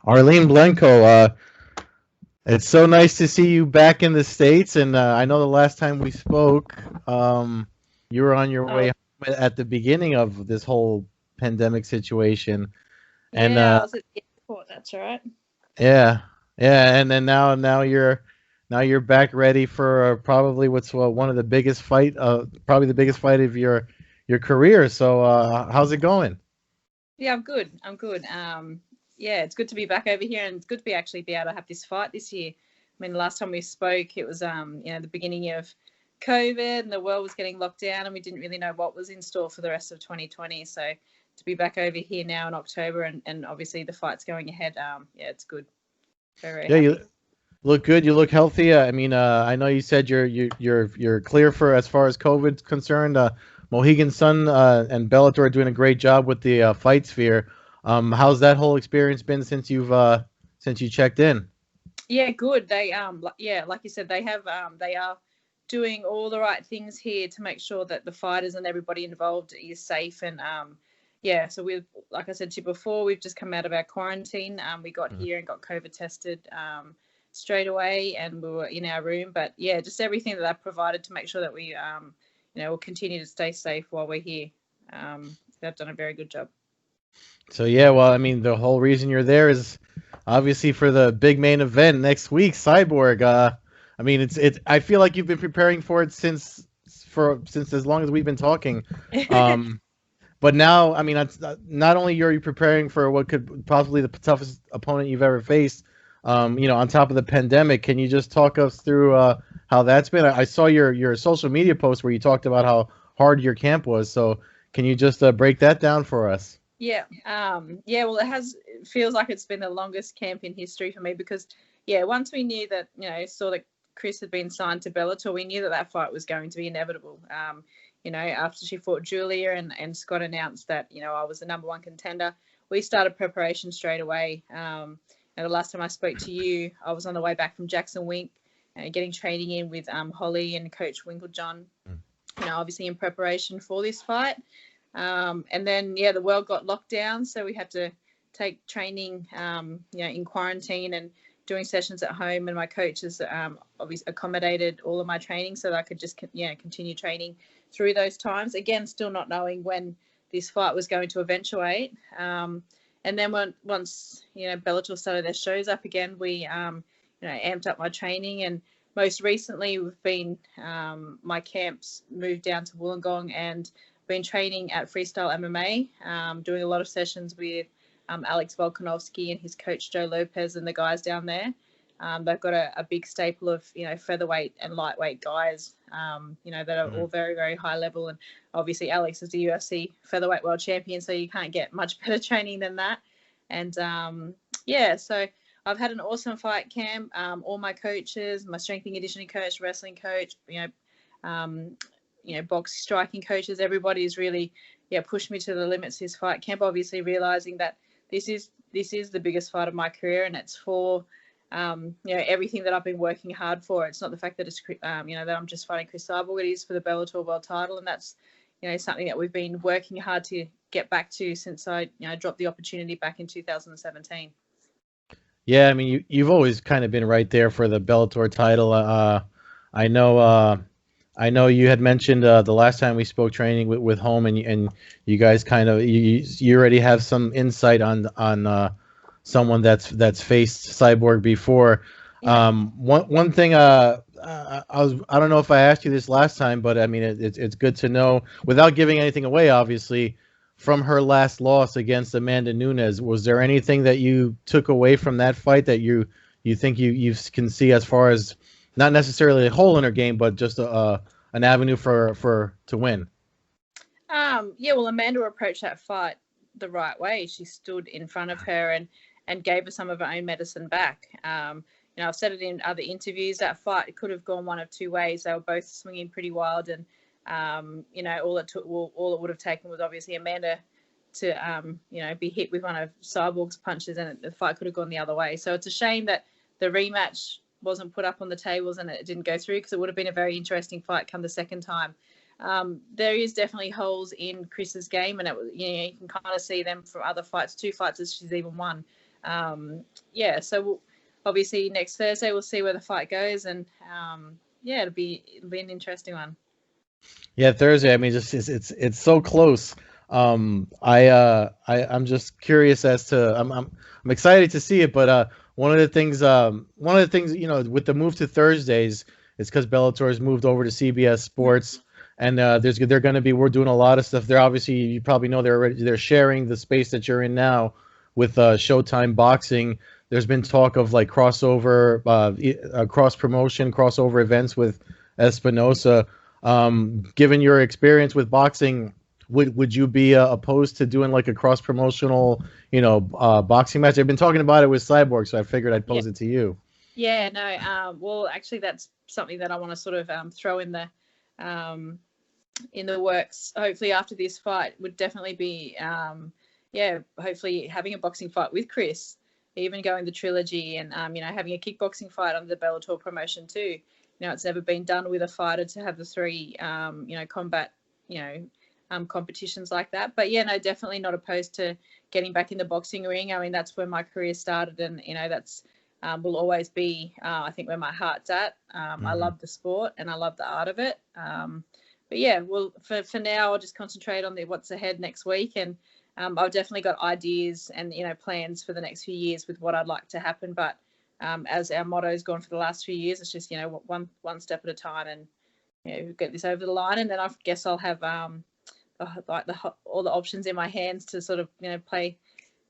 Arlene Blencowe, it's so nice to see you back in the States. And I know the last time we spoke, you were on your way Oh, home at the beginning of this whole pandemic situation. And yeah, I was at the airport. That's all right. yeah, yeah, and then now you're back ready for probably what's one of the biggest probably the biggest fight of your career. So how's it going? Yeah, I'm good. I'm good. Yeah, it's good to be back over here, and it's good to be actually be able to have this fight this year. I mean, the last time we spoke, it was the beginning of COVID, and the world was getting locked down, and we didn't really know what was in store for the rest of 2020. So to be back over here now in October, and obviously the fight's going ahead. Yeah, it's good. Very, very Yeah, you happy. look good. You look healthy. I mean, I know you said you're clear for as far as COVID's concerned. Mohegan Sun and Bellator are doing a great job with the fight sphere. How's that whole experience been since you checked in? Yeah, good. They yeah, like you said, they are doing all the right things here to make sure that the fighters and everybody involved is safe. And yeah, so we've, like I said to you before, we've just come out of our quarantine. We got Mhm. here and got COVID tested straight away, and we were in our room. But yeah, just everything that they've provided to make sure that we will continue to stay safe while we're here. They've done a very good job. So yeah, well, I mean, the whole reason you're there is obviously for the big main event next week, Cyborg. I mean, it's. I feel like you've been preparing for it since as long as we've been talking. Um, But now, I mean, not only are you preparing for what could possibly the toughest opponent you've ever faced, on top of the pandemic, can you just talk us through how that's been? I saw your social media post where you talked about how hard your camp was. So can you just break that down for us? Yeah. Yeah. Well, it feels like it's been the longest camp in history for me because, yeah, once we knew that, saw that Cris had been signed to Bellator, we knew that that fight was going to be inevitable. After she fought Julia and Scott announced that, I was the number one contender, we started preparation straight away. And the last time I spoke to you, I was on the way back from Jackson Wink, getting training in with Holly and Coach Winklejohn, obviously in preparation for this fight. And then, yeah, the world got locked down, so we had to take training, in quarantine and doing sessions at home. And my coaches obviously accommodated all of my training so that I could just, continue training through those times. Again, still not knowing when this fight was going to eventuate. And then once, Bellator started their shows up again, we, amped up my training. And most recently, my camps moved down to Wollongong and been training at Freestyle MMA, doing a lot of sessions with Alex Volkanovski and his coach Joe Lopez and the guys down there. They've got a big staple of featherweight and lightweight guys, that are all very, very high level. And obviously Alex is the UFC featherweight world champion, so you can't get much better training than that. And yeah, so I've had an awesome fight camp. All my coaches, my strength and conditioning coach, wrestling coach, box striking coaches, everybody has really, pushed me to the limits this fight camp, obviously realizing that this is the biggest fight of my career, and it's for, everything that I've been working hard for. It's not the fact that it's, that I'm just fighting Cris Cyborg. It is for the Bellator world title, and that's, something that we've been working hard to get back to since I, dropped the opportunity back in 2017. Yeah, I mean, you've always kind of been right there for the Bellator title. I know. I know you had mentioned the last time we spoke training with home, and you guys kind of you already have some insight on someone that's faced Cyborg before. Yeah. One thing I don't know if I asked you this last time, but I mean it's good to know without giving anything away. Obviously, from her last loss against Amanda Nunes, was there anything that you took away from that fight that you think you can see as far as not necessarily a hole in her game, but just an avenue for to win? Yeah, well, Amanda approached that fight the right way. She stood in front of her and gave her some of her own medicine back. I've said it in other interviews, that fight could have gone one of two ways. They were both swinging pretty wild, and all it would have taken was obviously Amanda to be hit with one of Cyborg's punches, and the fight could have gone the other way. So it's a shame that the rematch wasn't put up on the tables and it didn't go through, because it would have been a very interesting fight come the second time. There is definitely holes in Chris's game, and you can kind of see them from other fights, two fights that she's even won. Yeah, so obviously next Thursday we'll see where the fight goes, and yeah, it'll be an interesting one. Yeah, Thursday. I mean, just it's so close. I'm just curious as to I'm excited to see it, but one of the things with the move to Thursdays is because Bellator has moved over to CBS Sports, and they're going to be we're doing a lot of stuff. They're obviously you probably know they're sharing the space that you're in now with Showtime Boxing. There's been talk of like crossover, cross promotion, crossover events with Espinosa. Given your experience with boxing, would you be opposed to doing like a cross promotional, boxing match? I've been talking about it with Cyborg, so I figured I'd pose it to you. Yeah, no. Well, actually, that's something that I want to sort of throw in the works. Hopefully, after this fight, would definitely be hopefully having a boxing fight with Cris, even going the trilogy, and having a kickboxing fight under the Bellator promotion too. It's never been done with a fighter to have the three, combat, competitions like that. But yeah, no, definitely not opposed to getting back in the boxing ring. I mean, that's where my career started, and that's will always be, I think, where my heart's at. I love the sport and I love the art of it. But yeah, well, for now, I'll just concentrate on what's ahead next week, and I've definitely got ideas and plans for the next few years with what I'd like to happen, but. As our motto has gone for the last few years, it's just one step at a time, and get this over the line, and then I guess I'll have all the options in my hands to sort of play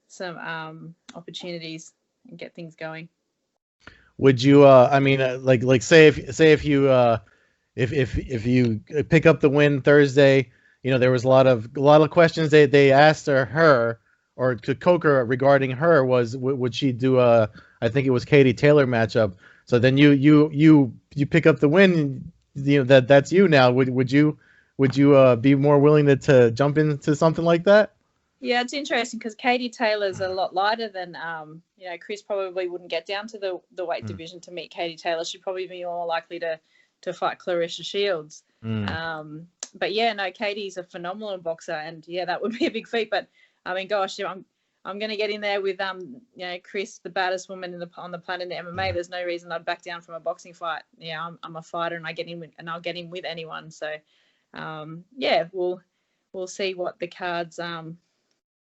some opportunities and get things going. Would you? I mean, like say if you if you pick up the win Thursday, there was a lot of questions they asked her or to Coker regarding her was would she do I think it was Katie Taylor matchup. So then you pick up the win. That's you now. Would you be more willing to jump into something like that? Yeah, it's interesting because Katie Taylor's a lot lighter than Cris probably wouldn't get down to the weight division to meet Katie Taylor. She'd probably be more likely to fight Clarissa Shields. But yeah, no, Katie's a phenomenal boxer, and yeah, that would be a big feat. But I mean, gosh, I'm going to get in there with Cris, the baddest woman on the planet in MMA. There's no reason I'd back down from a boxing fight. Yeah, I'm a fighter, and I'll get in with anyone. So yeah, we'll see what the cards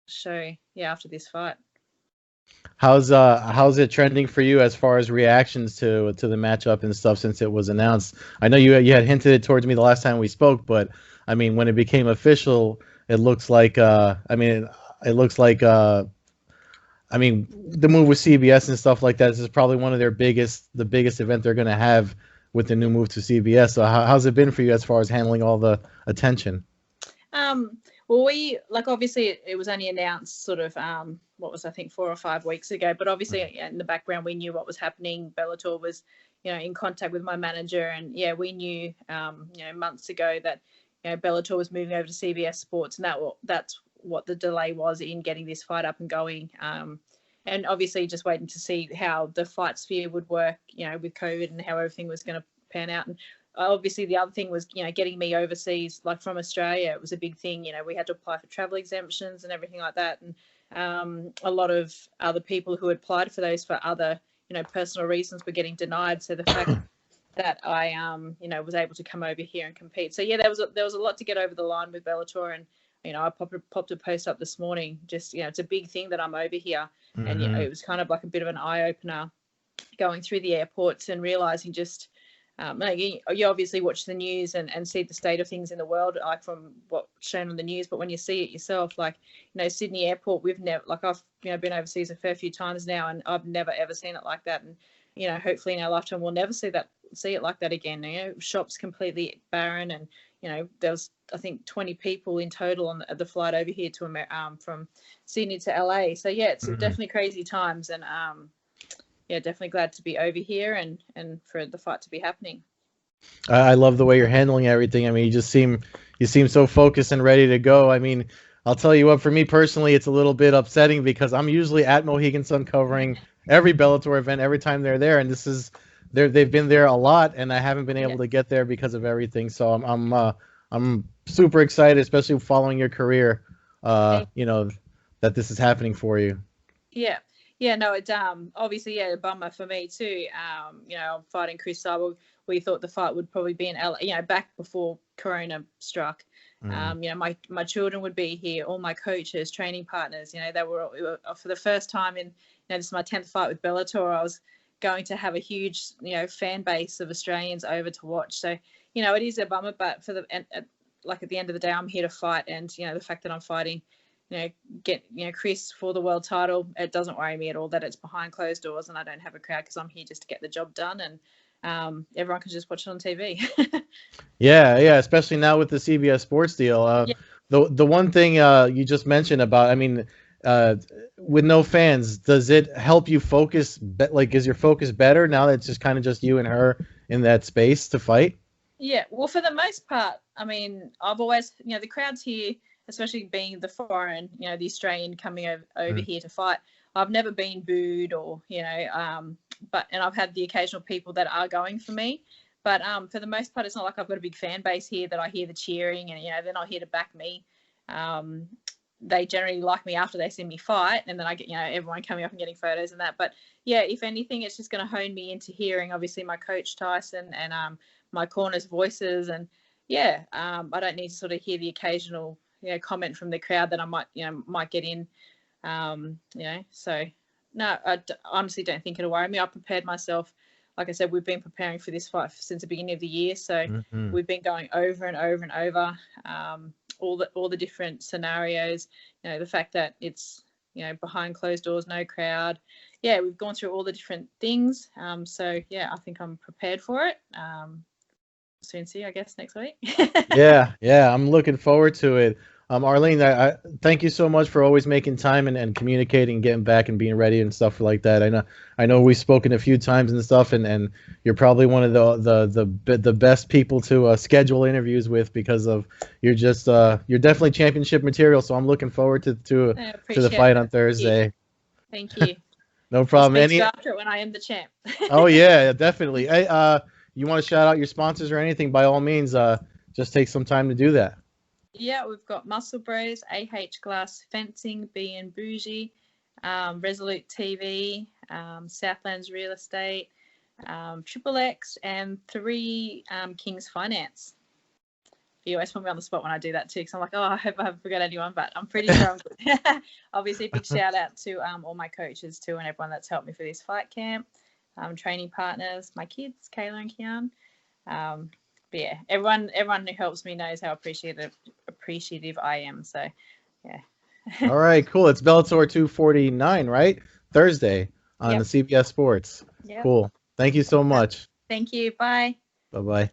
show after this fight. How's it trending for you as far as reactions to the matchup and stuff since it was announced? I know you had hinted it towards me the last time we spoke, but I mean when it became official, it looks like I mean, the move with CBS and stuff like that, this is probably one of the biggest event they're going to have with the new move to CBS. So how's it been for you as far as handling all the attention? Well, obviously it was only announced sort of, what was I think 4 or 5 weeks ago, but obviously in the background we knew what was happening. Bellator was, in contact with my manager, and yeah, we knew, months ago that, Bellator was moving over to CBS Sports, and that's what the delay was in getting this fight up and going. And obviously just waiting to see how the fight sphere would work, with COVID and how everything was going to pan out. And obviously the other thing was, getting me overseas, like from Australia. It was a big thing. We had to apply for travel exemptions and everything like that. And a lot of other people who had applied for those for other, personal reasons were getting denied. So the fact that I, was able to come over here and compete. So yeah, there was a lot to get over the line with Bellator, and I popped a post up this morning. Just it's a big thing that I'm over here, and it was kind of like a bit of an eye opener, going through the airports and realizing just you obviously watch the news and see the state of things in the world, like from what's shown on the news. But when you see it yourself, like Sydney Airport, we've never I've been overseas a fair few times now, and I've never ever seen it like that. And hopefully in our lifetime we'll never see it like that again. Shops completely barren, and there was I think 20 people in total on the flight over here to from Sydney to LA. So yeah, it's definitely crazy times, and definitely glad to be over here and for the fight to be happening. I love the way you're handling everything. I mean, you seem so focused and ready to go. I mean, I'll tell you what, for me personally, it's a little bit upsetting because I'm usually at Mohegan Sun covering every Bellator event every time they're there, and they've been there a lot, and I haven't been able to get there because of everything. So I'm super excited, especially following your career. That this is happening for you. Yeah. Yeah, no, it's obviously a bummer for me too. I'm fighting Cris Cyborg. We thought the fight would probably be in LA, back before Corona struck. My children would be here, all my coaches, training partners. They were for the first time in. This is my 10th fight with Bellator. I was going to have a huge, fan base of Australians over to watch. So, it is a bummer, but at the end of the day, I'm here to fight, and the fact that I'm fighting. Get Cris for the world title. It doesn't worry me at all that it's behind closed doors and I don't have a crowd, because I'm here just to get the job done, and everyone can just watch it on TV. Yeah, especially now with the CBS Sports deal. The one thing you just mentioned about, I mean, with no fans, does it help you focus? Is your focus better now that it's just kind of just you and her in that space to fight? Yeah, well, for the most part, I mean, I've always, the crowds here, especially being the foreign, the Australian coming over here to fight, I've never been booed or, and I've had the occasional people that are going for me. But for the most part, it's not like I've got a big fan base here that I hear the cheering and, they're not here to back me. They generally like me after they see me fight, and then I get, everyone coming up and getting photos and that. But yeah, if anything, it's just going to hone me into hearing, obviously, my coach Tyson and my corner's voices. And yeah, I don't need to sort of hear the occasional comment from the crowd that I might get in, so no, I honestly don't think it'll worry me. I prepared myself. Like I said, we've been preparing for this fight since the beginning of the year, so we've been going over and over and over all the different scenarios. The fact that it's behind closed doors, no crowd. Yeah, we've gone through all the different things. So yeah, I think I'm prepared for it. Soon see, I guess, next week. yeah, I'm looking forward to it. Arlene, I thank you so much for always making time and communicating, getting back and being ready and stuff like that. I know we've spoken a few times and stuff, and you're probably one of the best people to schedule interviews with, because of you're definitely championship material. So I'm looking forward to the fight on Thursday. Thank you. No problem. I'll speak after it when I am the champ. Oh yeah, definitely. Hey, you want to shout out your sponsors or anything? By all means, just take some time to do that. Yeah, we've got Muscle Bros, AH Glass Fencing, B and Bougie, Resolute TV, Southlands Real Estate, Triple X, and 3 Kings Finance. You always put me on the spot when I do that too, because I'm like, I hope I haven't forgot anyone, but I'm pretty sure I'm good. Obviously, big shout out to all my coaches too, and everyone that's helped me for this fight camp, training partners, my kids, Kayla and Kian. But yeah, everyone who helps me knows how appreciative I am. So, yeah. All right, cool. It's Bellator 249, right? Thursday on the CBS Sports. Yep. Cool. Thank you so much. Thank you. Bye. Bye-bye.